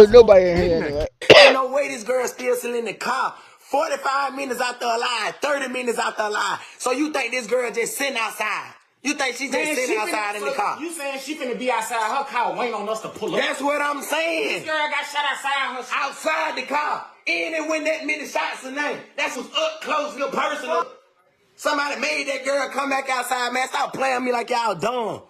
Nobody in here anyway. Ain't no way this girl still in the car. 45 minutes out there alive, 30 minutes out there alive. So you think this girl just sitting outside? You think she just sitting outside in the car? You saying she finna be outside her car waiting on us to pull up? That's what I'm saying. This girl got shot outside her outside the car. And it went that many shots a night. That's what's up close and personal. Somebody made that girl come back outside, man. Stop playing me like y'all dumb.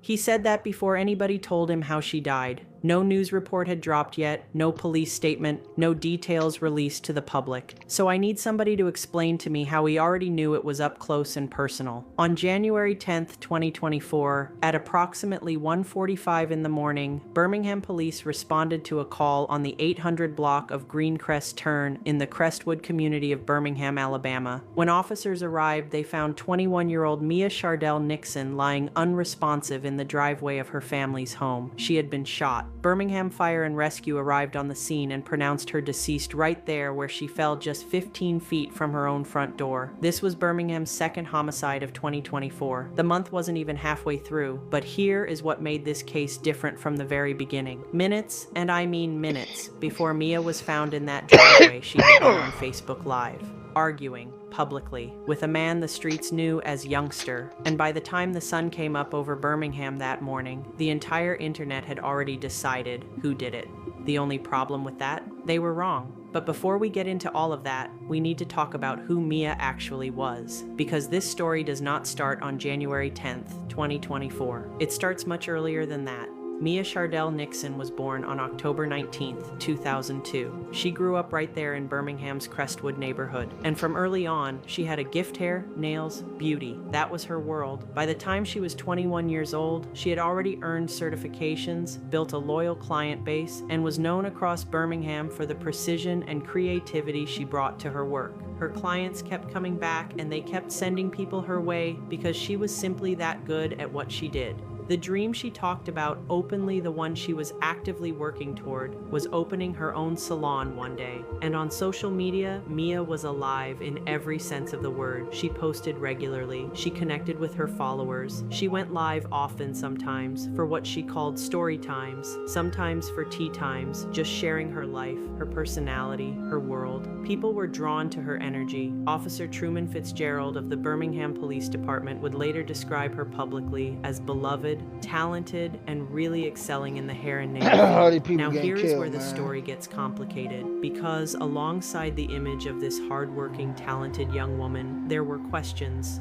He said that before anybody told him how she died. No news report had dropped yet, no police statement, no details released to the public. So I need somebody to explain to me how he already knew it was up close and personal. On January 10th, 2024, at approximately 1:45 in the morning, Birmingham police responded to a call on the 800 block of Greencrest Turn in the Crestwood community of Birmingham, Alabama. When officers arrived, they found 21-year-old Mia Shardell Nixon lying unresponsive in the driveway of her family's home. She had been shot. Birmingham Fire and Rescue arrived on the scene and pronounced her deceased right there where she fell just 15 feet from her own front door. This was Birmingham's second homicide of 2024. The month wasn't even halfway through, but here is what made this case different from the very beginning. Minutes, and I mean minutes, before Mia was found in that driveway, she had been on Facebook Live, arguing publicly with a man the streets knew as Youngster, and by the time the sun came up over Birmingham that morning, the entire internet had already decided who did it. The only problem with that? They were wrong. But before we get into all of that, we need to talk about who Mia actually was, because this story does not start on January 10th, 2024. It starts much earlier than that. Mia Shardell Nixon was born on October 19, 2002. She grew up right there in Birmingham's Crestwood neighborhood, and from early on, she had a gift hair, nails, beauty. That was her world. By the time she was 21 years old, she had already earned certifications, built a loyal client base, and was known across Birmingham for the precision and creativity she brought to her work. Her clients kept coming back, and they kept sending people her way because she was simply that good at what she did. The dream she talked about openly, the one she was actively working toward, was opening her own salon one day. And on social media, Mia was alive in every sense of the word. She posted regularly. She connected with her followers. She went live often sometimes for what she called story times, sometimes for tea times, just sharing her life, her personality, her world. People were drawn to her energy. Officer Truman Fitzgerald of the Birmingham Police Department would later describe her publicly as beloved, talented, and really excelling in the hair and nail field. Now here is where the story gets complicated, because alongside the image of this hardworking, talented young woman, there were questions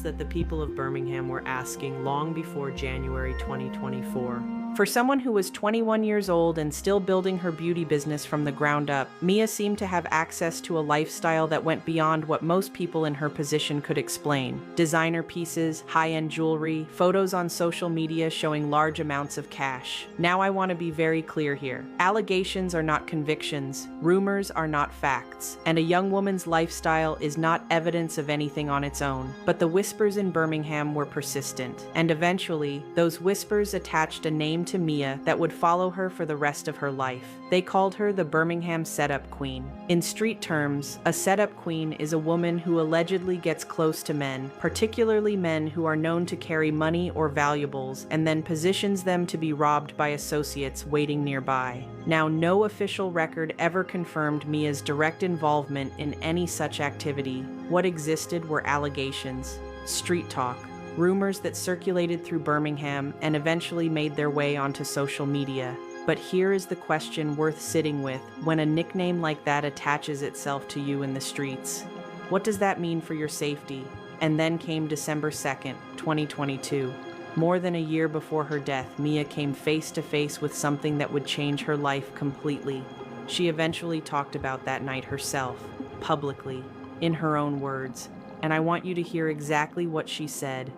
that the people of Birmingham were asking long before January 2024. For someone who was 21 years old and still building her beauty business from the ground up, Mia seemed to have access to a lifestyle that went beyond what most people in her position could explain. Designer pieces, high-end jewelry, photos on social media showing large amounts of cash. Now I want to be very clear here. Allegations are not convictions, rumors are not facts, and a young woman's lifestyle is not evidence of anything on its own. But the whispers in Birmingham were persistent, and eventually, those whispers attached a name to Mia that would follow her for the rest of her life. They called her the Birmingham Setup Queen. In street terms, a setup queen is a woman who allegedly gets close to men, particularly men who are known to carry money or valuables, and then positions them to be robbed by associates waiting nearby. Now, no official record ever confirmed Mia's direct involvement in any such activity. What existed were allegations, street talk, rumors that circulated through Birmingham and eventually made their way onto social media. But here is the question worth sitting with when a nickname like that attaches itself to you in the streets. What does that mean for your safety? And then came December 2nd, 2022. More than a year before her death, Mia came face to face with something that would change her life completely. She eventually talked about that night herself, publicly, in her own words. And I want you to hear exactly what she said.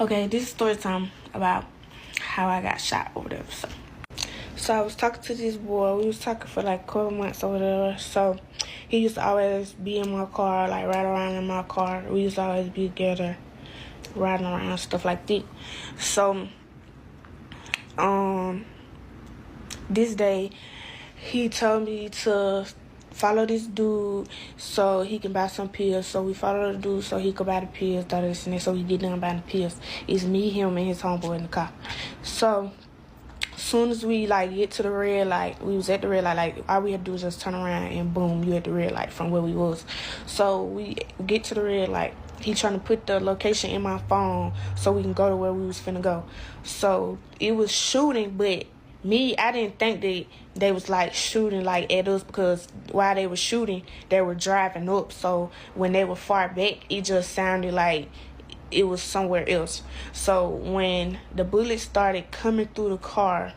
Okay, this is story time about how I got shot over there. So I was talking to this boy. We was talking for like a couple months over there. So he used to always be in my car, like ride around in my car. We used to always be together, riding around, stuff like that. So this day he told me to follow this dude so he can buy some pills. So we followed the dude so he could buy the pills, so we did nothing about the pills. It's me, him, and his homeboy in the car. So soon as we like get to the red light, we was at the red light, like all we had to do was just turn around and boom, you at the red light from where we was. So we get to the red light. He trying to put the location in my phone so we can go to where we was finna go. So it was shooting, but me, I didn't think that they was like shooting like at us, because while they were shooting, they were driving up. So when they were far back, it just sounded like it was somewhere else. So when the bullets started coming through the car,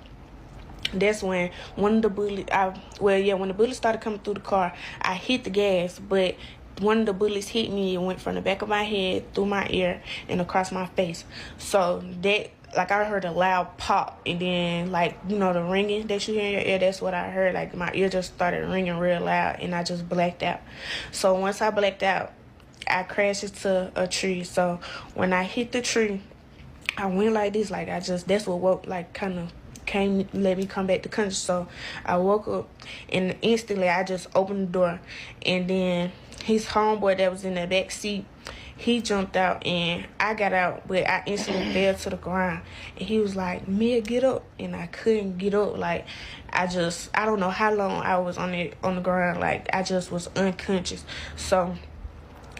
that's when one of the bullets, when the bullets started coming through the car, I hit the gas, but one of the bullets hit me. It went from the back of my head, through my ear, and across my face. So that, like, I heard a loud pop, and then, like, you know, the ringing that you hear in your ear, that's what I heard. Like, my ear just started ringing real loud, and I just blacked out. So once I blacked out, I crashed into a tree. So when I hit the tree, I went like this, like, that's what woke, like, kind of let me come back to country. So I woke up, and instantly I just opened the door, and then his homeboy that was in the back seat, he jumped out, and I got out, but I instantly fell to the ground. And he was like, Mia, get up. And I couldn't get up. Like, I don't know how long I was on the ground. Like, I just was unconscious. So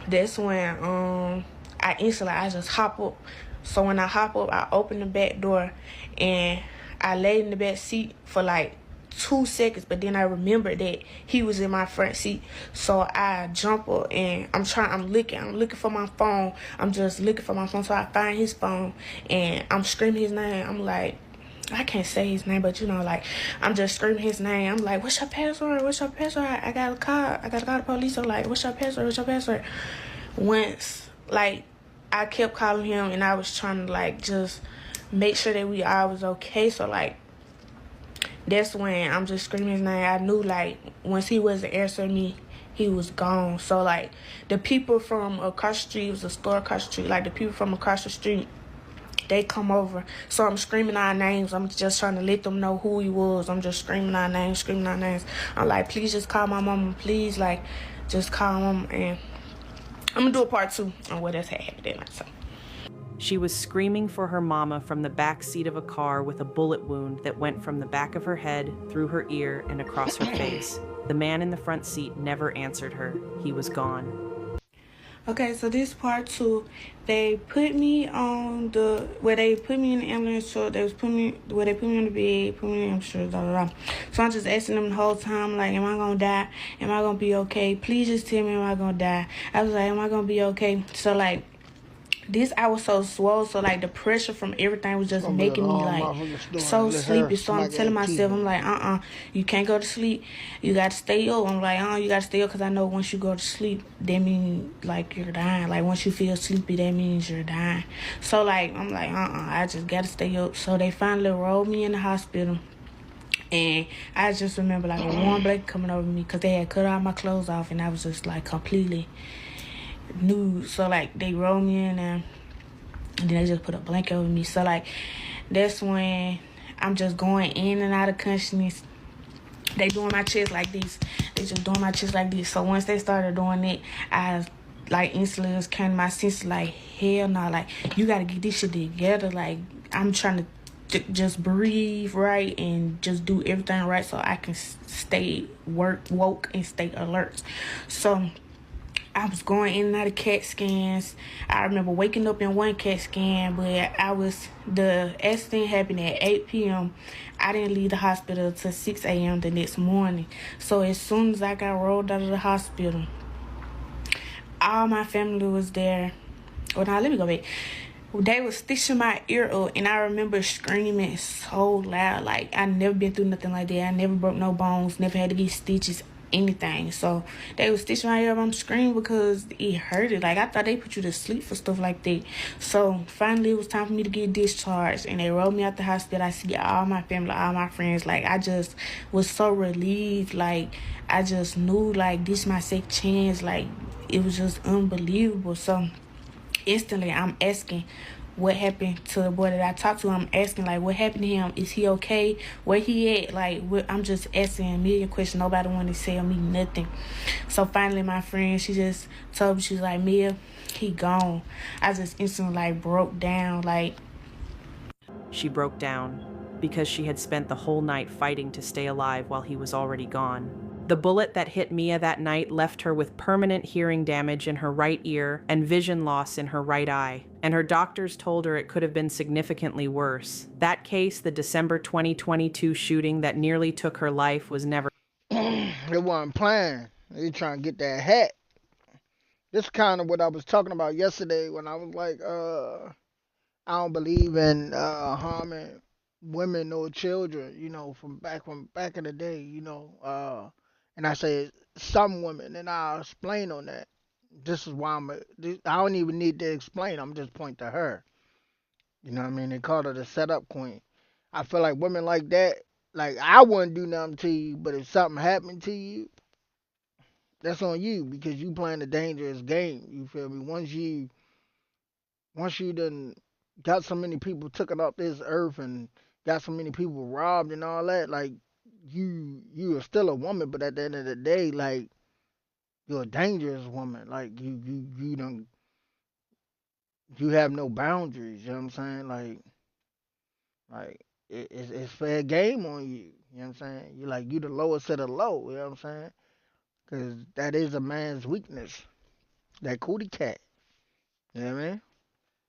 that's when I just hop up. So when I hop up, I open the back door, and I laid in the back seat for like 2 seconds, but then I remembered that he was in my front seat. So I jump up, and I'm looking for my phone. I'm just looking for my phone. So I find his phone, and I'm screaming his name. I'm like, I can't say his name, but you know, like, I'm just screaming his name. I'm like, what's your password? What's your password? I gotta call the police. I'm like, what's your password? What's your password? Once, like, I kept calling him, and I was trying to, like, just make sure that we all was okay. So, like, that's when I'm just screaming his name. I knew, like, once he wasn't answering me, he was gone. So, like, the people from across the street, it was a store across the street, like, the people from across the street, they come over. So I'm screaming our names. I'm just trying to let them know who he was. I'm just screaming our names. I'm like, please just call my mama. Please, like, just call mama. And I'm going to do a part 2 on what else had happened that night. So. She was screaming for her mama from the back seat of a car with a bullet wound that went from the back of her head, through her ear, and across her face. The man in the front seat never answered her. He was gone. Okay, so this part 2, they put me on they put me in the ambulance. So they put me on the bed, put me in, I'm sure, So I'm just asking them the whole time, like, am I gonna die? Am I gonna be okay? Please just tell me, am I gonna die? I was like, am I gonna be okay? So, like, I was so swole, so, like, the pressure from everything was just making me, like, so sleepy. So I'm telling myself, I'm like, you can't go to sleep. You got to stay up. I'm like, you got to stay up, because I know once you go to sleep, that means, like, you're dying. Like, once you feel sleepy, that means you're dying. So, like, I'm like, I just got to stay up. So they finally rolled me in the hospital. And I just remember, like, a warm blanket coming over me, because they had cut all my clothes off, and I was just, like, completely nude. So, like, they rolled me in there, and then they just put a blanket over me. So, like, that's when I'm just going in and out of consciousness. They doing my chest like this. They just doing my chest like this. So once they started doing it, I, like, instantly just came to my senses, like, hell no, like, you gotta get this shit together. Like, I'm trying to just breathe right and just do everything right so I can stay woke and stay alert. So I was going in and out of CAT scans. I remember waking up in one CAT scan, but the accident happened at 8 p.m. I didn't leave the hospital till 6 a.m. the next morning. So as soon as I got rolled out of the hospital, all my family was there. Well, now, let me go back. They was stitching my ear up, and I remember screaming so loud. Like, I never been through nothing like that. I never broke no bones, never had to get stitches, anything. So they was stitching my ear up. I'm screaming because it hurted. Like, I thought they put you to sleep for stuff like that. So finally it was time for me to get discharged, and they rolled me out the hospital. I see all my family, all my friends. Like, I just was so relieved. Like, I just knew, like, this my second chance. Like, it was just unbelievable. So instantly I'm asking what happened to the boy that I talked to. I'm asking, like, what happened to him? Is he okay? Where he at? Like, I'm just asking a million questions. Nobody wanted to tell me nothing. So finally my friend, she just told me, she was like, Mia, he gone. I just instantly, like, broke down. Like, she broke down. because she had spent the whole night fighting to stay alive while he was already gone. The bullet that hit Mia that night left her with permanent hearing damage in her right ear and vision loss in her right eye, and her doctors told her it could have been significantly worse. That case, the December 2022 shooting that nearly took her life, was never. It wasn't planned. They trying to get that hat. This kind of what I was talking about yesterday when I was like, I don't believe in harming women or children, from back in the day, and I said some women, and I'll explain on that. This is why I don't even need to explain. I'm just point to her. You know what I mean? They call her the setup queen. I feel like women like that, like I wouldn't do nothing to you, but if something happened to you, that's on you because you playing a dangerous game. You feel me? Once you done got so many people taken off this earth and got so many people robbed and all that, like you are still a woman, but at the end of the day, like you're a dangerous woman. Like you have no boundaries. You know what I'm saying? Like it's fair game on you. You know what I'm saying? You the lowest of the low. You know what I'm saying? Because that is a man's weakness. That cootie cat. You know what I mean?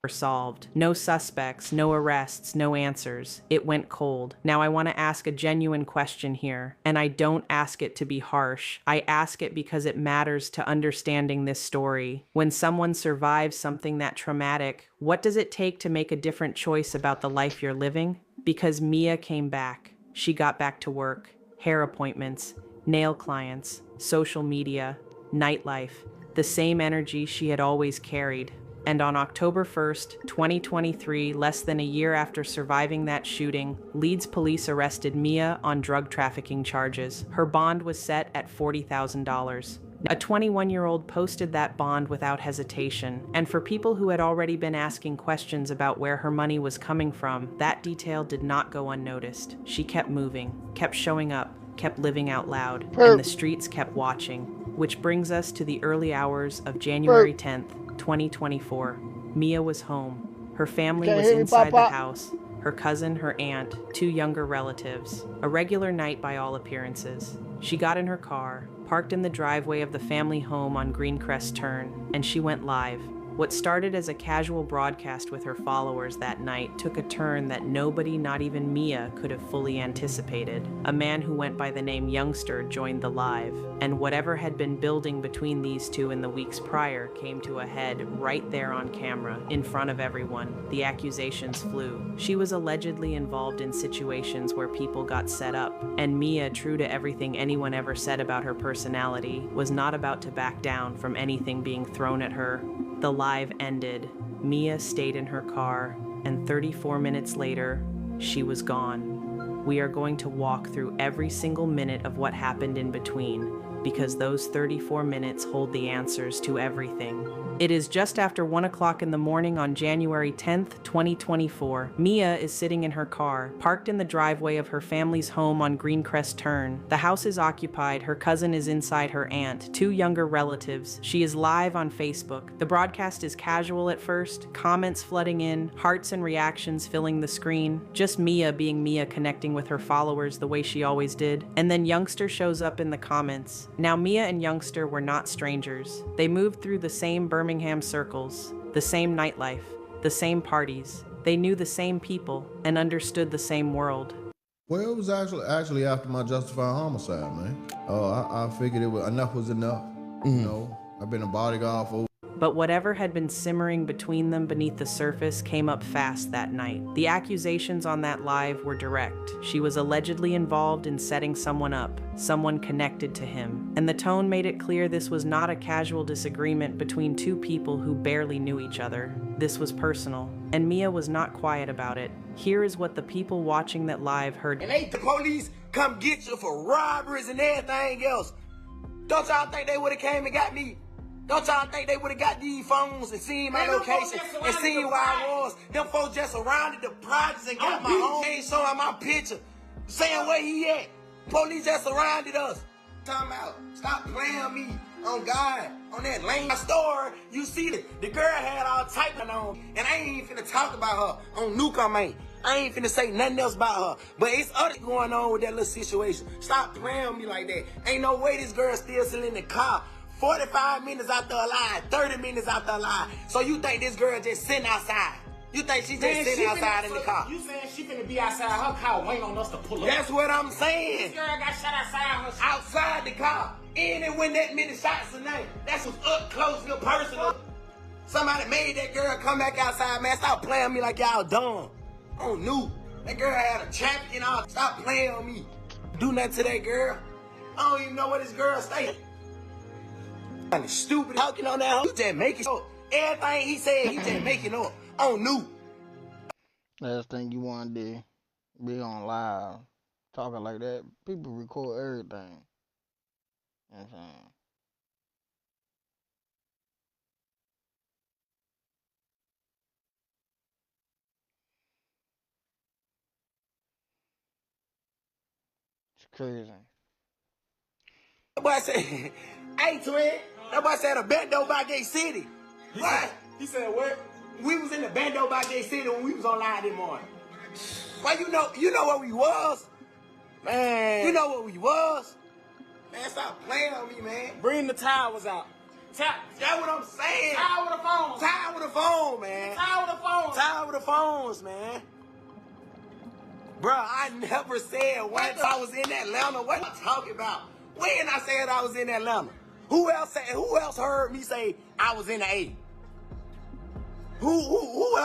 solved. No suspects, no arrests, no answers. It went cold. Now I want to ask a genuine question here, and I don't ask it to be harsh. I ask it because it matters to understanding this story. When someone survives something that traumatic, what does it take to make a different choice about the life you're living? Because Mia came back. She got back to work, hair appointments, nail clients, social media, nightlife, the same energy she had always carried. And on October 1st, 2023, less than a year after surviving that shooting, Leeds police arrested Mia on drug trafficking charges. Her bond was set at $40,000. A 21-year-old posted that bond without hesitation, and for people who had already been asking questions about where her money was coming from, that detail did not go unnoticed. She kept moving, kept showing up, kept living out loud, and the streets kept watching. Which brings us to the early hours of January 10th, 2024. Mia was home. Her family was inside the house. Her cousin, her aunt, two younger relatives. A regular night by all appearances. She got in her car, parked in the driveway of the family home on Greencrest Turn, and she went live. What started as a casual broadcast with her followers that night took a turn that nobody, not even Mia, could have fully anticipated. A man who went by the name Youngster joined the live, and whatever had been building between these two in the weeks prior came to a head right there on camera, in front of everyone. The accusations flew. She was allegedly involved in situations where people got set up, and Mia, true to everything anyone ever said about her personality, was not about to back down from anything being thrown at her. The live ended. Mia stayed in her car, and 34 minutes later, she was gone. We are going to walk through every single minute of what happened in between, because those 34 minutes hold the answers to everything. It is just after 1 o'clock in the morning on January 10th, 2024. Mia is sitting in her car, parked in the driveway of her family's home on Greencrest Turn. The house is occupied, her cousin is inside her aunt, two younger relatives. She is live on Facebook. The broadcast is casual at first, comments flooding in, hearts and reactions filling the screen, just Mia being Mia connecting with her followers the way she always did. And then Youngster shows up in the comments. Now Mia and Youngster were not strangers. They moved through the same Birmingham circles, the same nightlife, the same parties. They knew the same people and understood the same world. Well, it was actually after my justified homicide, man. I figured enough was enough. You know, I've been a bodyguard for. But whatever had been simmering between them beneath the surface came up fast that night. The accusations on that live were direct. She was allegedly involved in setting someone up, someone connected to him. And the tone made it clear this was not a casual disagreement between two people who barely knew each other. This was personal, and Mia was not quiet about it. Here is what the people watching that live heard. And the police come get you for robberies and everything else. Don't y'all think they would have came and got me? Don't y'all think they would have got these phones and seen my location and seen where I was? Them folks just surrounded the projects and got my home. Ain't showing my picture, saying where he at. Police just surrounded us. Talking about, stop playing on me, on God, on that lame store. You see the girl had all type of on, and I ain't even finna talk about her on Newcomb, ain't. I ain't finna say nothing else about her. But it's other going on with that little situation. Stop playing with me like that. Ain't no way this girl still in the car. 45 minutes out there alive, 30 minutes out there alive. So you think this girl just sitting outside? You think she just sitting outside in the car? You saying she finna be outside her car waiting on us to pull up? That's what I'm saying. This girl got shot outside her car. Outside the car. And it went that many shots a night. That's what's up close and personal. Somebody made that girl come back outside, man. Stop playing with me like y'all dumb. I don't know. That girl had a champion out. Stop playing on me. Do nothing to that girl. I don't even know what this girl stay. Kinda stupid talking on that. He just making up. Everything he said, he just making up. I don't know. Last thing you want to do, be on live, talking like that. People record everything. You know what I'm saying? It's crazy. That boy said, hey, twin. That boy said a bando by Gay City. What? He said what? We was in the bando by Gay City when we was on live this morning. Why you know what we was? Man. You know what we was? Man, stop playing on me, man. Bring the towers out. That's what I'm saying. Tower with the phone. Tired with the phone, man. Tower with the phone. Tired with the phones, man. Bruh, I never said once I was in Atlanta. What you talking about? When I said I was in Atlanta? Who else heard me say I was in the A? Who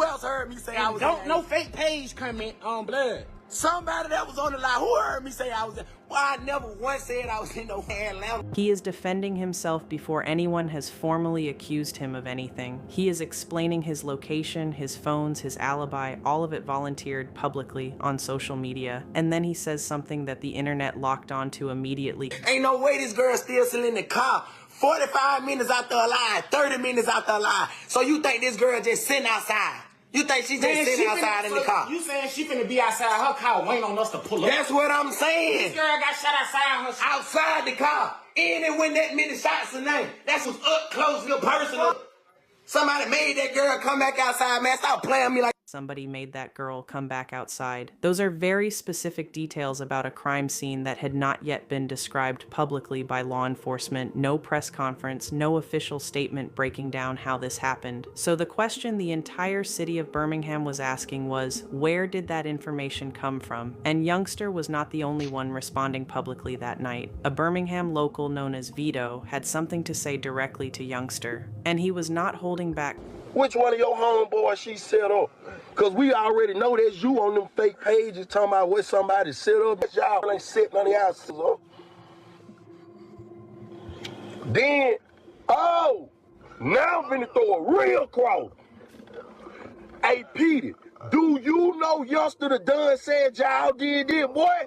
else heard me say I was in the A? Don't no fake page comment on blood. Somebody that was on the line, who heard me say I was in? Well, I never once said I was in no Atlanta. He is defending himself before anyone has formally accused him of anything. He is explaining his location, his phones, his alibi, all of it volunteered publicly on social media. And then he says something that the internet locked onto immediately. Ain't no way this girl still in the car. 45 minutes out there alive, 30 minutes out there alive. So you think this girl just sitting outside? You think she just sitting outside in the car? You saying she finna be outside her car waiting on us to pull up? That's what I'm saying. This girl got shot outside her car. Outside the car. And it went that many shots a night. That's what's up close and personal. Somebody made that girl come back outside, man. Stop playing with me like Somebody made that girl come back outside. Those are very specific details about a crime scene that had not yet been described publicly by law enforcement. No press conference, no official statement breaking down how this happened. So the question the entire city of Birmingham was asking was, where did that information come from? And Youngster was not the only one responding publicly that night. A Birmingham local known as Vito had something to say directly to Youngster, and he was not holding back. Which one of your homeboys she set up? Because we already know that's you on them fake pages talking about what somebody set up. Y'all ain't set none of y'all up. Then, now I'm finna throw a real cross. Hey, Petey, do you know Youngster the Dunn said y'all did this, boy?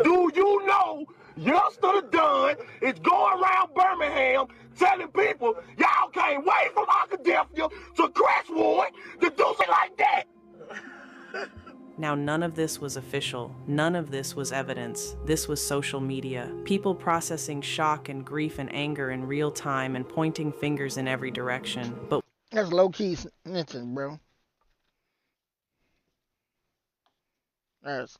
Do you know Youngster the Dunn is going around Birmingham telling people y'all can't wait from Arkadelphia to Crestwood to do something like that? Now, none of this was official. None of this was evidence. This was social media. People processing shock and grief and anger in real time and pointing fingers in every direction. But That's low-key snitching, bro. That's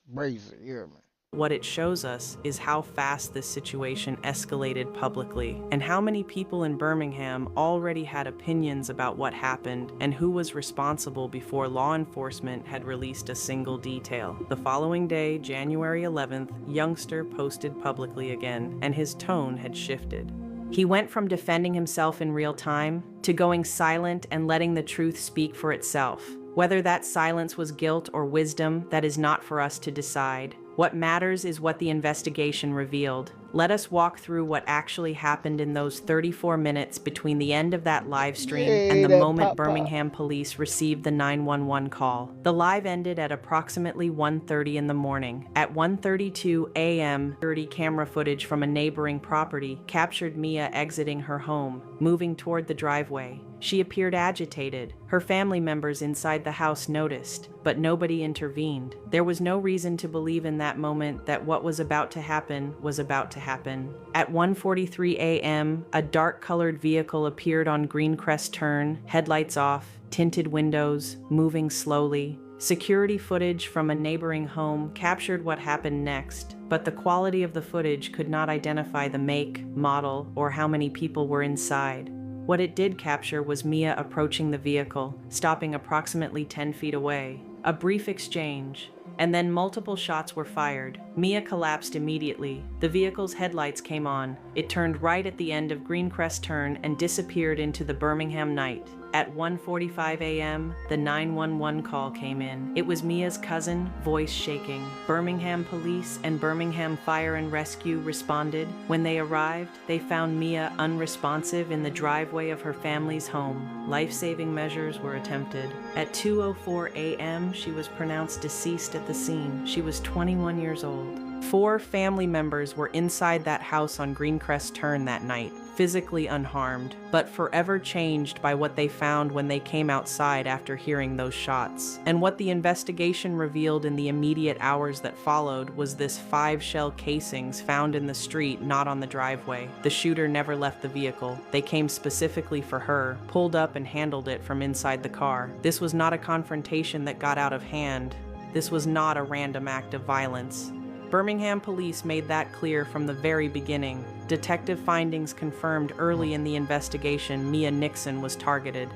brazen, you hear me? what it shows us is how fast this situation escalated publicly, and how many people in Birmingham already had opinions about what happened and who was responsible before law enforcement had released a single detail. The following day, January 11th, Youngster posted publicly again, and his tone had shifted. He went from defending himself in real time to going silent and letting the truth speak for itself. Whether that silence was guilt or wisdom, that is not for us to decide. What matters is what the investigation revealed. Let us walk through what actually happened in those 34 minutes between the end of that live stream and Yay, the that moment pop pop. Birmingham police received the 911 call. The live ended at approximately 1:30 in the morning. At 1:32 a.m., security camera footage from a neighboring property captured Mia exiting her home, moving toward the driveway. She appeared agitated. Her family members inside the house noticed, but nobody intervened. There was no reason to believe in that moment that what was about to happen was about to happen. At 1:43 a.m., a dark-colored vehicle appeared on Greencrest Turn, headlights off, tinted windows, moving slowly. Security footage from a neighboring home captured what happened next, but the quality of the footage could not identify the make, model, or how many people were inside. What it did capture was Mia approaching the vehicle, stopping approximately 10 feet away. A brief exchange, and then multiple shots were fired. Mia collapsed immediately. The vehicle's headlights came on. It turned right at the end of Greencrest Turn and disappeared into the Birmingham night. At 1:45 a.m., the 911 call came in. It was Mia's cousin, voice shaking. Birmingham police and Birmingham Fire and Rescue responded. When they arrived, they found Mia unresponsive in the driveway of her family's home. Life-saving measures were attempted. At 2:04 a.m., she was pronounced deceased at the scene. She was 21 years old. 4 family members were inside that house on Greencrest Turn that night, physically unharmed, but forever changed by what they found when they came outside after hearing those shots. And what the investigation revealed in the immediate hours that followed was this 5 shell casings found in the street, not on the driveway. The shooter never left the vehicle. They came specifically for her, pulled up and handled it from inside the car. This was not a confrontation that got out of hand. This was not a random act of violence. Birmingham police made that clear from the very beginning. Detective findings confirmed early in the investigation Mia Nixon was targeted.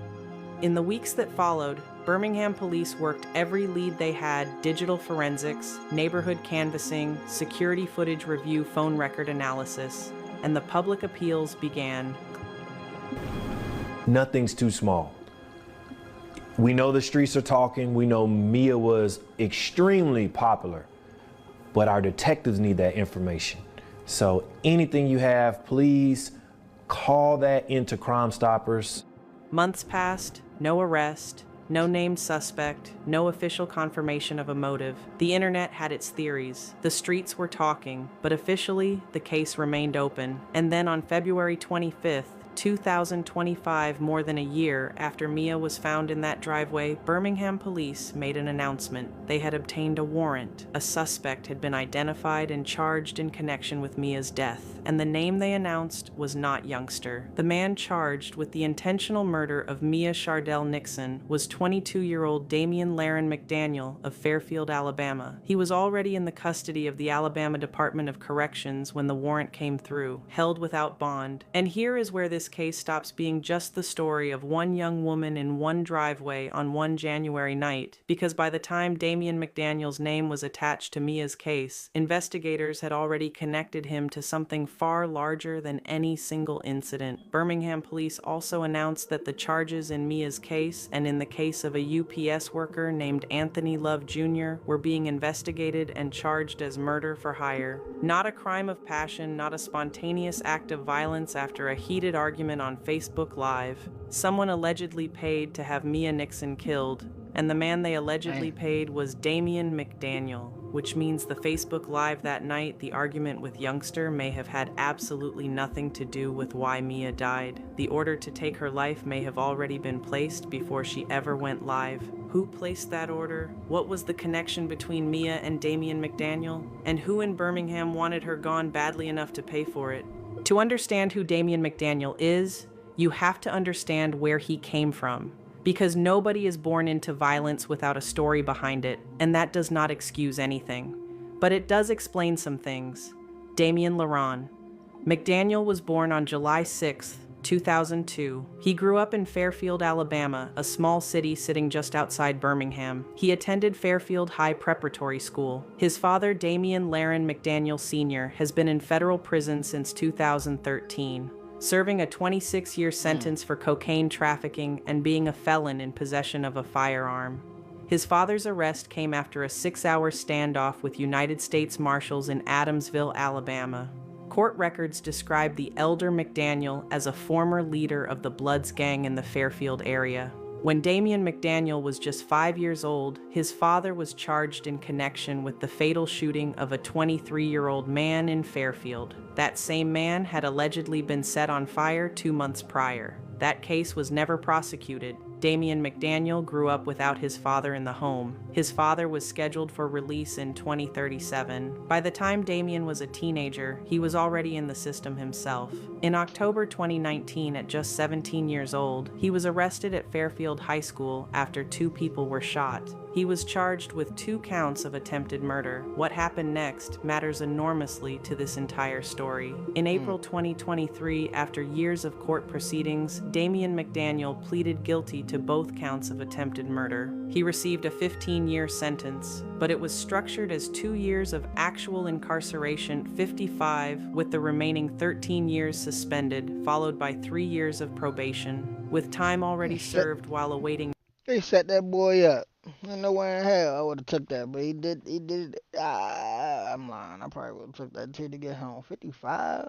In the weeks that followed, Birmingham police worked every lead they had: digital forensics, neighborhood canvassing, security footage review, phone record analysis, and the public appeals began. Nothing's too small. We know the streets are talking. We know Mia was extremely popular. But our detectives need that information. So anything you have, please call that into Crime Stoppers. Months passed, no arrest, no named suspect, no official confirmation of a motive. The internet had its theories. The streets were talking, but officially, the case remained open. And then on February 25th, 2025, more than a year after Mia was found in that driveway, Birmingham police made an announcement. They had obtained a warrant. A suspect had been identified and charged in connection with Mia's death, and the name they announced was not Youngster. The man charged with the intentional murder of Mia Shardell Nixon was 22-year-old Damian Laren McDaniel of Fairfield, Alabama. He was already in the custody of the Alabama Department of Corrections when the warrant came through, held without bond. And here is where this case stops being just the story of one young woman in one driveway on one January night, because by the time Damian McDaniel's name was attached to Mia's case, investigators had already connected him to something far larger than any single incident. Birmingham police also announced that the charges in Mia's case and in the case of a UPS worker named Anthony Love Jr. were being investigated and charged as murder for hire. Not a crime of passion, not a spontaneous act of violence after a heated argument on Facebook Live. Someone allegedly paid to have Mia Nixon killed, and the man they allegedly paid was Damian McDaniel, which means the Facebook Live that night, the argument with Youngster, may have had absolutely nothing to do with why Mia died. The order to take her life may have already been placed before she ever went live. Who placed that order? What was the connection between Mia and Damian McDaniel? And who in Birmingham wanted her gone badly enough to pay for it? To understand who Damian McDaniel is, you have to understand where he came from. Because nobody is born into violence without a story behind it, and that does not excuse anything. But it does explain some things. Damian Laron. McDaniel was born on July 6, 2002. He grew up in Fairfield, Alabama, a small city sitting just outside Birmingham. He attended Fairfield High Preparatory School. His father, Damian Laren McDaniel Sr., has been in federal prison since 2013, serving a 26-year sentence for cocaine trafficking and being a felon in possession of a firearm. His father's arrest came after a 6-hour standoff with United States Marshals in Adamsville, Alabama. Court records describe the elder McDaniel as a former leader of the Bloods gang in the Fairfield area. When Damian McDaniel was just 5 years old, his father was charged in connection with the fatal shooting of a 23-year-old man in Fairfield. That same man had allegedly been set on fire 2 months prior. That case was never prosecuted. Damian McDaniel grew up without his father in the home. His father was scheduled for release in 2037. By the time Damian was a teenager, he was already in the system himself. In October 2019, at just 17 years old, he was arrested at Fairfield High School after 2 people were shot. He was charged with 2 counts of attempted murder. What happened next matters enormously to this entire story. In April 2023, after years of court proceedings, Damian McDaniel pleaded guilty to both counts of attempted murder. He received a 15-year sentence, but it was structured as 2 years of actual incarceration, 55, with the remaining 13 years suspended, followed by 3 years of probation, with time already served while awaiting. They set that boy up. Ain't no way in hell I would have took that, but he did. I'm lying. I probably would have took that too to get home. 55?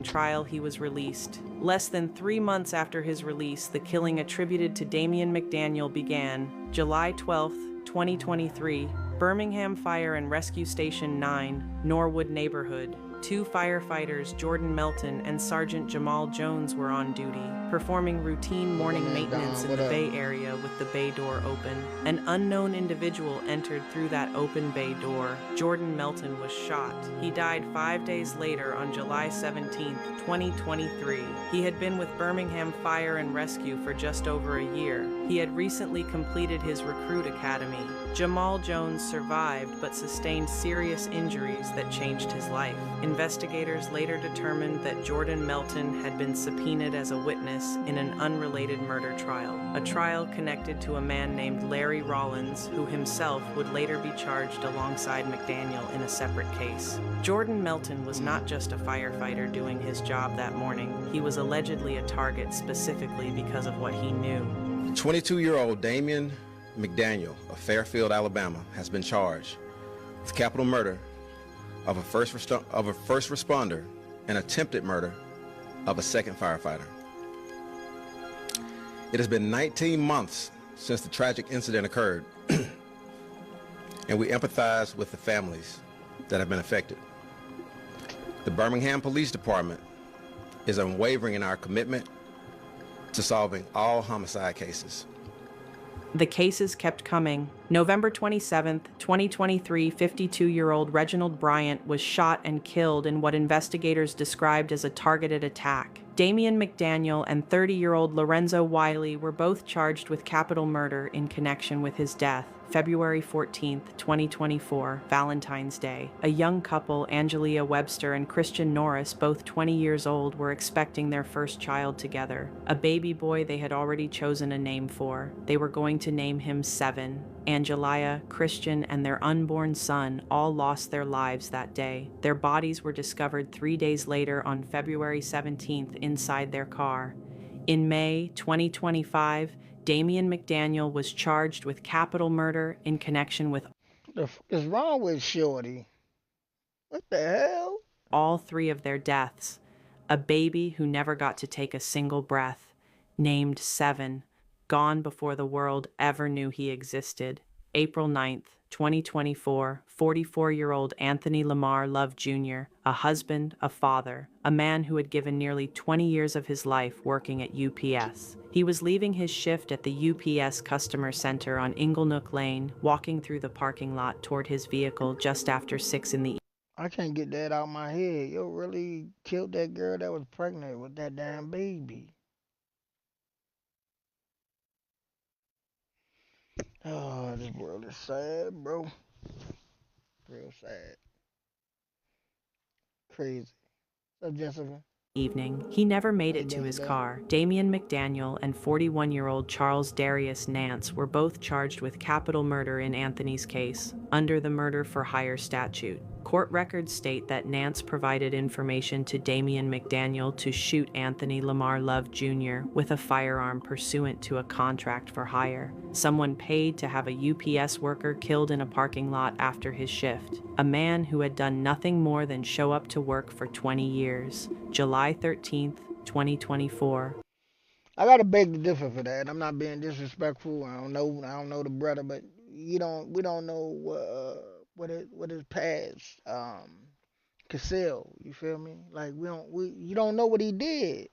Trial, he was released. Less than 3 months after his release, the killing attributed to Damian McDaniel began. July 12, 2023, Birmingham Fire and Rescue Station 9, Norwood neighborhood. 2 firefighters, Jordan Melton and Sergeant Jamal Jones, were on duty, performing routine morning maintenance in the bay area with the bay door open. An unknown individual entered through that open bay door. Jordan Melton was shot. He died 5 days later on July 17, 2023. He had been with Birmingham Fire and Rescue for just over a year. He had recently completed his recruit academy. Jamal Jones survived but sustained serious injuries that changed his life. Investigators later determined that Jordan Melton had been subpoenaed as a witness in an unrelated murder trial, a trial connected to a man named Larry Rollins, who himself would later be charged alongside McDaniel in a separate case. Jordan Melton was not just a firefighter doing his job that morning. He was allegedly a target specifically because of what he knew. 22-year-old Damian McDaniel of Fairfield, Alabama, has been charged with capital murder of a first responder and attempted murder of a second firefighter. It has been 19 months since the tragic incident occurred, and we empathize with the families that have been affected. The Birmingham Police Department is unwavering in our commitment to solving all homicide cases. The cases kept coming. November 27, 2023, 52-year-old Reginald Bryant was shot and killed in what investigators described as a targeted attack. Damian McDaniel and 30-year-old Lorenzo Wiley were both charged with capital murder in connection with his death. February 14, 2024, Valentine's Day. A young couple, Angelia Webster and Christian Norris, both 20 years old, were expecting their first child together. A baby boy they had already chosen a name for. They were going to name him Seven. Angelia, Christian, and their unborn son all lost their lives that day. Their bodies were discovered 3 days later on February 17th inside their car. In May 2025, Damian McDaniel was charged with capital murder in connection with What is wrong with Shorty? What the hell? all 3 of their deaths. A baby who never got to take a single breath, named Seven, gone before the world ever knew he existed. April 9th, 2024, 44-year-old Anthony Lamar Love Jr., a husband, a father, a man who had given nearly 20 years of his life working at UPS. He was leaving his shift at the UPS customer center on Inglenook Lane, walking through the parking lot toward his vehicle just after 6 in the evening. I can't get that out of my head. You really killed that girl that was pregnant with that damn baby. Oh, this world is sad, bro. Real sad. Crazy. So, Jessica? Evening. He never made it to his car. Damian McDaniel and 41-year-old Charles Darius Nance were both charged with capital murder in Anthony's case, under the murder for hire statute. Court records state that Nance provided information to Damian McDaniel to shoot Anthony Lamar Love Jr. with a firearm pursuant to a contract for hire. Someone paid to have a UPS worker killed in a parking lot after his shift. A man who had done nothing more than show up to work for 20 years. July 13th, 2024. I gotta beg to differ for that. I'm not being disrespectful. I don't know the brother, but we don't know what his past conceal. You feel me? Like you don't know what he did.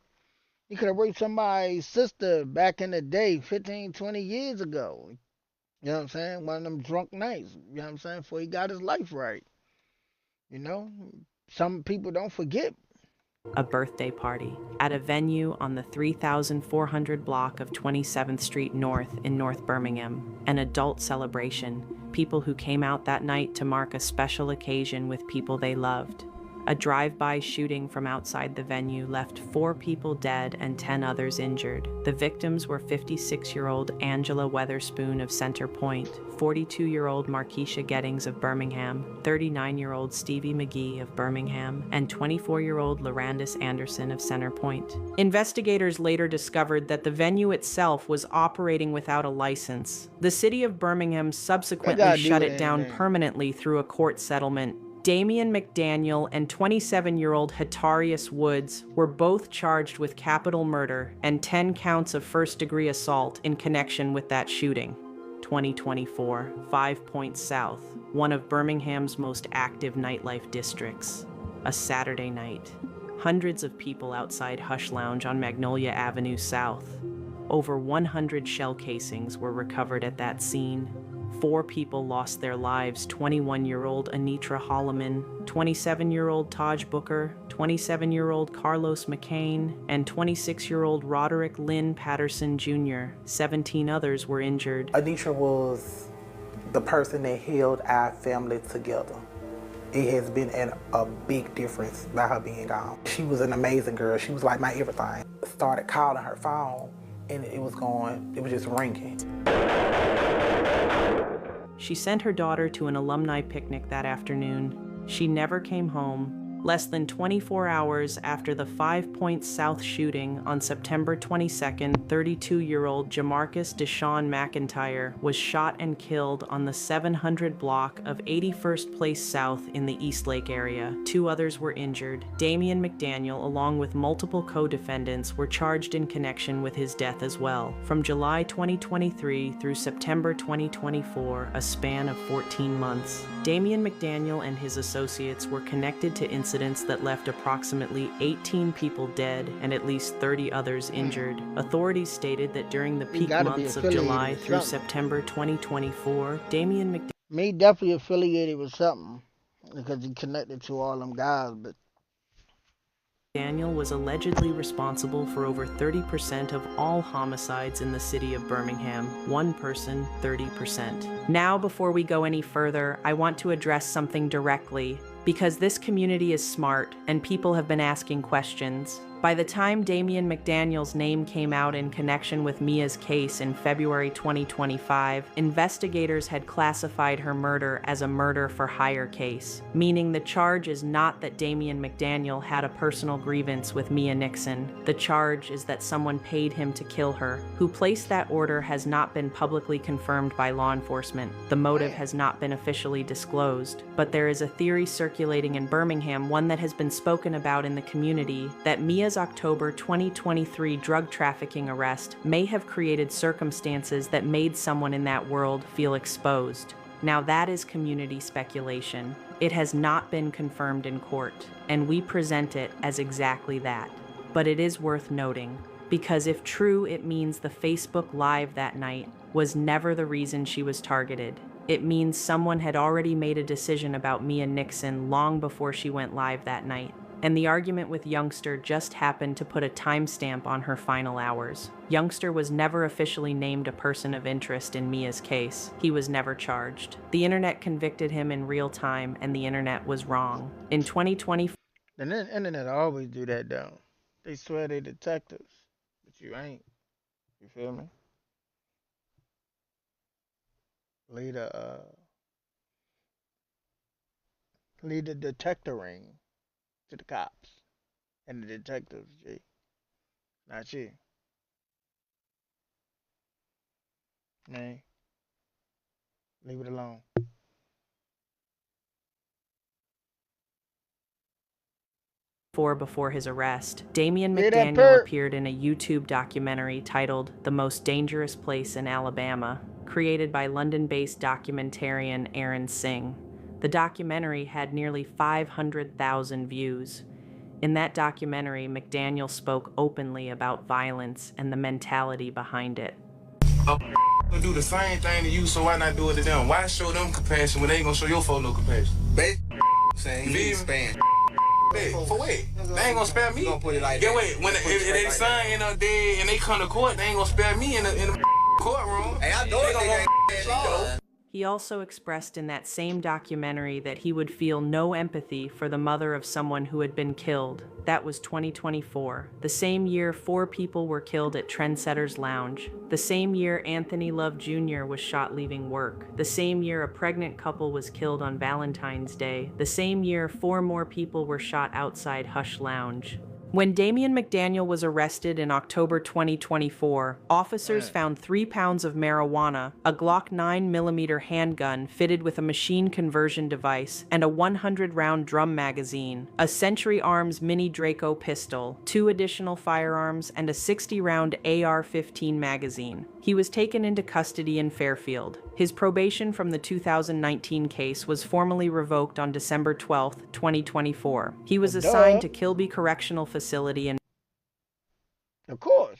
He could have raped somebody's sister back in the day, 15, 20 years ago. You know what I'm saying? One of them drunk nights. You know what I'm saying? Before he got his life right. You know, some people don't forget. A birthday party at a venue on the 3400 block of 27th Street North in North Birmingham. An adult celebration, people who came out that night to mark a special occasion with people they loved. A drive-by shooting from outside the venue left 4 people dead and 10 others injured. The victims were 56-year-old Angela Weatherspoon of Center Point, 42-year-old Markeisha Gettings of Birmingham, 39-year-old Stevie McGee of Birmingham, and 24-year-old Larandis Anderson of Center Point. Investigators later discovered that the venue itself was operating without a license. The city of Birmingham subsequently shut it down permanently through a court settlement. Damian McDaniel and 27-year-old Hatarius Woods were both charged with capital murder and 10 counts of first-degree assault in connection with that shooting. 2024, 5 Points South, one of Birmingham's most active nightlife districts. A Saturday night. Hundreds of people outside Hush Lounge on Magnolia Avenue South. Over 100 shell casings were recovered at that scene. 4 people lost their lives: 21-year-old Anitra Holloman, 27-year-old Taj Booker, 27-year-old Carlos McCain, and 26-year-old Roderick Lynn Patterson Jr. 17 others were injured. Anitra was the person that held our family together. It has been a big difference by her being gone. She was an amazing girl. She was like my everything. Started calling her phone, and it was just ringing. She sent her daughter to an alumni picnic that afternoon. She never came home. Less than 24 hours after the 5 Points South shooting on September 22nd, 32-year-old Jamarcus Deshaun McIntyre was shot and killed on the 700 block of 81st Place South in the Eastlake area. 2 others were injured. Damian McDaniel, along with multiple co-defendants, were charged in connection with his death as well. From July 2023 through September 2024, a span of 14 months, Damian McDaniel and his associates were connected to incidents that left approximately 18 people dead and at least 30 others injured. Authorities stated that during the peak months of July through September 2024, Damian McDaniel... Me definitely affiliated with something because he connected to all them guys, but Daniel was allegedly responsible for over 30% of all homicides in the city of Birmingham. One person, 30%. Now, before we go any further, I want to address something directly, because this community is smart and people have been asking questions. By the time Damian McDaniel's name came out in connection with Mia's case in February 2025, investigators had classified her murder as a murder for hire case, meaning the charge is not that Damian McDaniel had a personal grievance with Mia Nixon. The charge is that someone paid him to kill her. Who placed that order has not been publicly confirmed by law enforcement. The motive has not been officially disclosed, but there is a theory circulating in Birmingham, one that has been spoken about in the community, that Mia's October 2023 drug trafficking arrest may have created circumstances that made someone in that world feel exposed. Now that is community speculation. It has not been confirmed in court, and we present it as exactly that. But it is worth noting, because if true, it means the Facebook Live that night was never the reason she was targeted. It means someone had already made a decision about Mia Nixon long before she went live that night. And the argument with Youngster just happened to put a timestamp on her final hours. Youngster was never officially named a person of interest in Mia's case. He was never charged. The internet convicted him in real time, and the internet was wrong. In 2020... The internet always do that, though. They swear they detectives, but you ain't. You feel me? Later, Leave the detector ring to the cops and the detectives, G. Not you. Nay, leave it alone. Before his arrest, Damian Hear that, McDaniel Perk? appeared in a YouTube documentary titled The Most Dangerous Place in Alabama, created by London-based documentarian Aaron Singh. The documentary had nearly 500,000 views. In that documentary, McDaniel spoke openly about violence and the mentality behind it. Gonna do the same thing to you, so why not do it to them? Why show them compassion when they ain't gonna show your folks no compassion? Saying he ain't span. For what? They ain't gonna spare me. Get wait, when if they son end up dead and they come to court, they ain't gonna spare me in the courtroom. Hey, I know it. He also expressed in that same documentary that he would feel no empathy for the mother of someone who had been killed. That was 2024. The same year, 4 people were killed at Trendsetters Lounge. The same year, Anthony Love Jr. was shot leaving work. The same year, a pregnant couple was killed on Valentine's Day. The same year, 4 more people were shot outside Hush Lounge. When Damian McDaniel was arrested in October 2024, officers found 3 pounds of marijuana, a Glock 9mm handgun fitted with a machine conversion device, and a 100-round drum magazine, a Century Arms Mini Draco pistol, 2 additional firearms, and a 60-round AR-15 magazine. He was taken into custody in Fairfield. His probation from the 2019 case was formally revoked on December 12, 2024. He was assigned to Kilby Correctional Facility in Of course.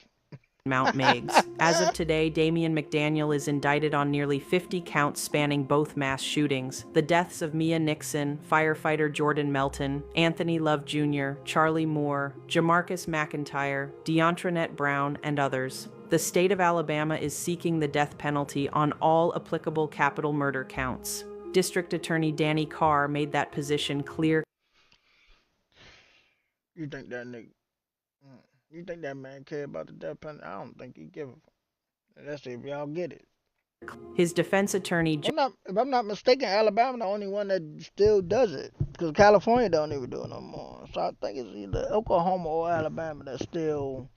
Mount Meigs. As of today, Damian McDaniel is indicted on nearly 50 counts spanning both mass shootings. The deaths of Mia Nixon, firefighter Jordan Melton, Anthony Love Jr., Charlie Moore, Jamarcus McIntyre, Deontrinette Brown, and others. The state of Alabama is seeking the death penalty on all applicable capital murder counts. District Attorney Danny Carr made that position clear. You think that nigga? You think that man care about the death penalty? I don't think he give a fuck. Let's see if y'all get it. His defense attorney. If I'm not mistaken, Alabama the only one that still does it, because California don't even do it no more. So I think it's either Oklahoma or Alabama that still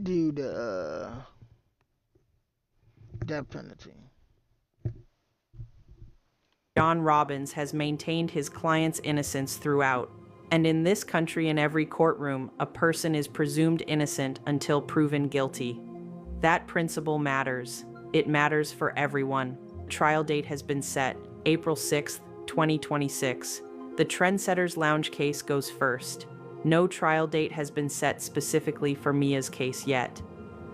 do the death penalty. John Robbins has maintained his client's innocence throughout. And in this country, in every courtroom, a person is presumed innocent until proven guilty. That principle matters. It matters for everyone. The trial date has been set, April 6th, 2026. The Trendsetters Lounge case goes first. No trial date has been set specifically for Mia's case yet.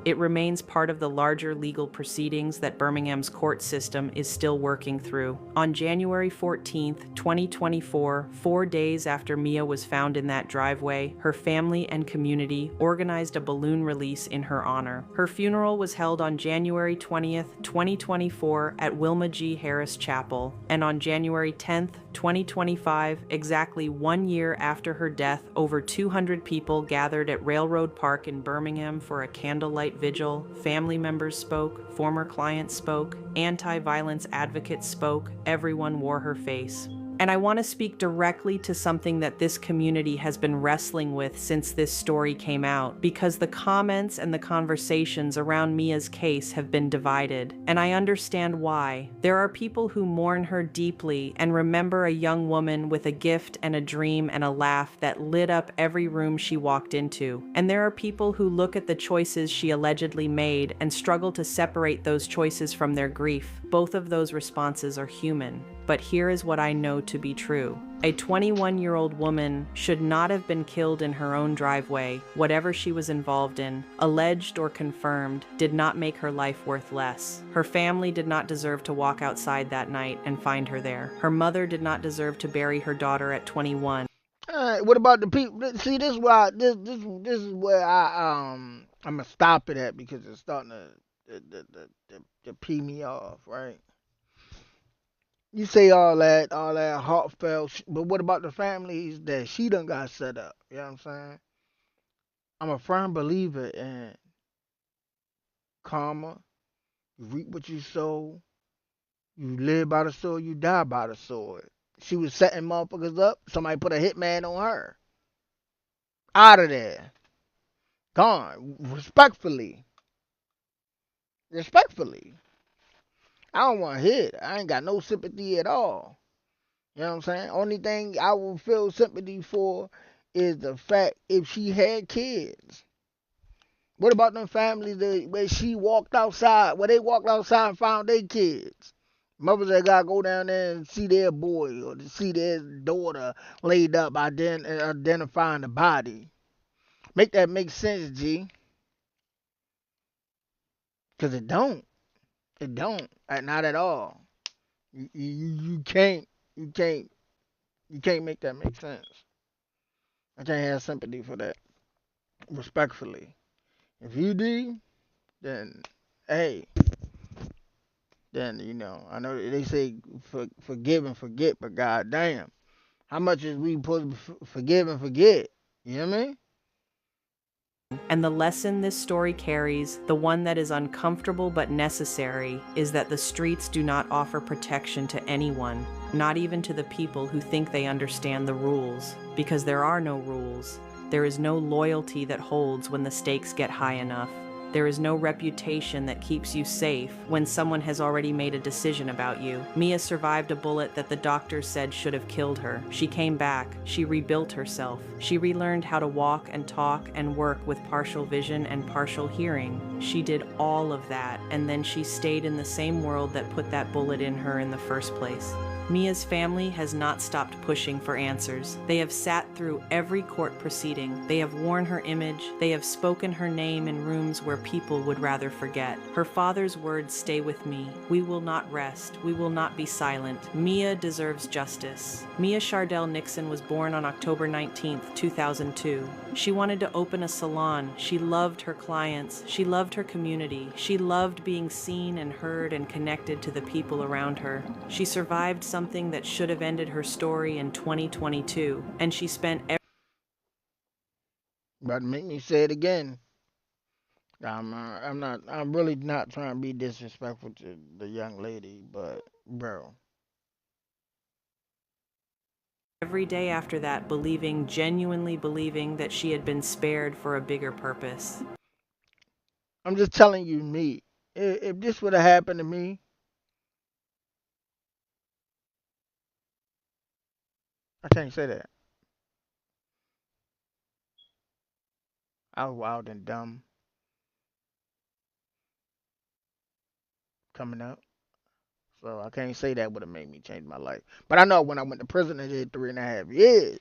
It remains part of the larger legal proceedings that Birmingham's court system is still working through. On January 14th, 2024, 4 days after Mia was found in that driveway, her family and community organized a balloon release in her honor. Her funeral was held on January 20th, 2024 at Wilma G. Harris Chapel, and on January 10th, 2025, exactly 1 year after her death, over 200 people gathered at Railroad Park in Birmingham for a candlelight vigil. Family members spoke, former clients spoke, anti-violence advocates spoke, everyone wore her face. And I want to speak directly to something that this community has been wrestling with since this story came out, because the comments and the conversations around Mia's case have been divided, and I understand why. There are people who mourn her deeply and remember a young woman with a gift and a dream and a laugh that lit up every room she walked into. And there are people who look at the choices she allegedly made and struggle to separate those choices from their grief. Both of those responses are human. But here is what I know to be true. A 21-year-old woman should not have been killed in her own driveway. Whatever she was involved in, alleged or confirmed, did not make her life worth less. Her family did not deserve to walk outside that night and find her there. Her mother did not deserve to bury her daughter at 21. All right, what about the people? See, this is why this is where I'm gonna stop it at, because it's starting to pee me off, right? You say all that heartfelt, but what about the families that she done got set up? You know what I'm saying? I'm a firm believer in karma. You reap what you sow. You live by the sword, you die by the sword. She was setting motherfuckers up. Somebody put a hitman on her. Out of there. Gone. Respectfully. Respectfully. I don't want to hear it. I ain't got no sympathy at all. You know what I'm saying? Only thing I will feel sympathy for is the fact if she had kids. What about them families that where she walked outside, where they walked outside and found their kids? Mothers that gotta go down there and see their boy or to see their daughter laid up, identifying the body. Make that make sense, G? Cause it don't. It don't. Not at all. You can't. You can't. You can't make that make sense. I can't have sympathy for that. Respectfully. If you do, then hey, then I know they say forgive and forget, but goddamn, how much is we supposed to forgive and forget? You know what I mean? And the lesson this story carries, the one that is uncomfortable but necessary, is that the streets do not offer protection to anyone, not even to the people who think they understand the rules, because there are no rules. There is no loyalty that holds when the stakes get high enough. There is no reputation that keeps you safe when someone has already made a decision about you. Mia survived a bullet that the doctors said should have killed her. She came back. She rebuilt herself. She relearned how to walk and talk and work with partial vision and partial hearing. She did all of that, and then she stayed in the same world that put that bullet in her in the first place. Mia's family has not stopped pushing for answers. They have sat through every court proceeding. They have worn her image. They have spoken her name in rooms where people would rather forget. Her father's words stay with me. We will not rest. We will not be silent. Mia deserves justice. Mia Chardell Nixon was born on October 19, 2002. She wanted to open a salon. She loved her clients. She loved her community. She loved being seen and heard and connected to the people around her. She survived something that should have ended her story in 2022, and she spent About to make me say it again. I'm really not trying to be disrespectful to the young lady, but bro, every day after that genuinely believing that she had been spared for a bigger purpose. I'm just telling you, me. If this would have happened to me, I can't say that. I was wild and dumb coming up. So I can't say that would have made me change my life. But I know when I went to prison and did 3.5 years,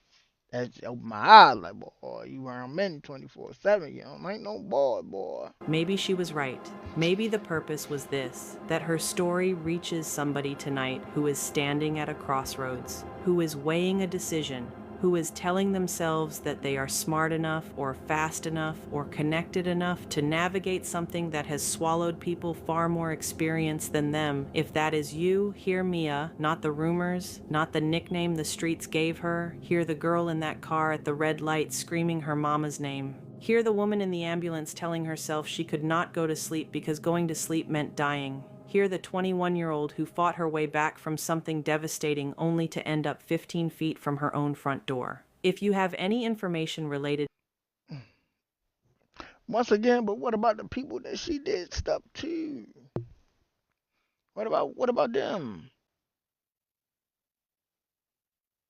that opened my eyes like, boy, you around men 24/7, ain't no boy. Maybe she was right. Maybe the purpose was this, that her story reaches somebody tonight who is standing at a crossroads, who is weighing a decision, who is telling themselves that they are smart enough or fast enough or connected enough to navigate something that has swallowed people far more experienced than them. If that is you, hear Mia, not the rumors, not the nickname the streets gave her. Hear the girl in that car at the red light screaming her mama's name. Hear the woman in the ambulance telling herself she could not go to sleep because going to sleep meant dying. Hear the 21-year-old who fought her way back from something devastating only to end up 15 feet from her own front door. If you have any information related... Once again, but what about the people that she did stuff to? What about them?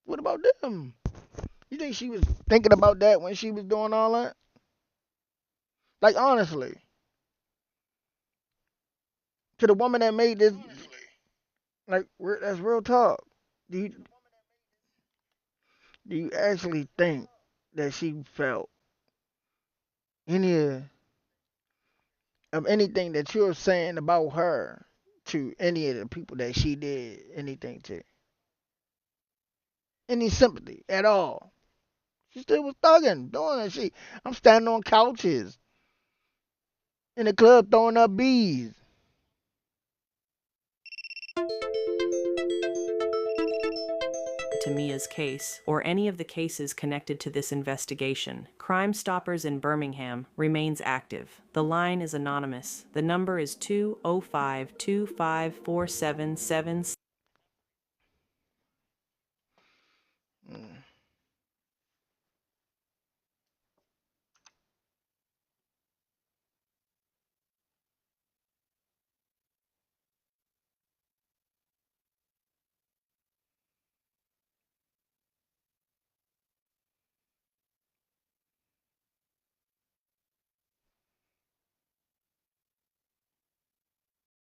What about them? You think she was thinking about that when she was doing all that? Like honestly, to the woman that made this, like that's real talk. Do you do you actually think that she felt any of anything that you're saying about her to any of the people that she did anything to? Any sympathy at all? She still was thugging, doing that shit. I'm standing on couches in the club throwing up bees. related to Mia's case or any of the cases connected to this investigation, Crime Stoppers in Birmingham remains active. The line is anonymous. The number is 205-25477.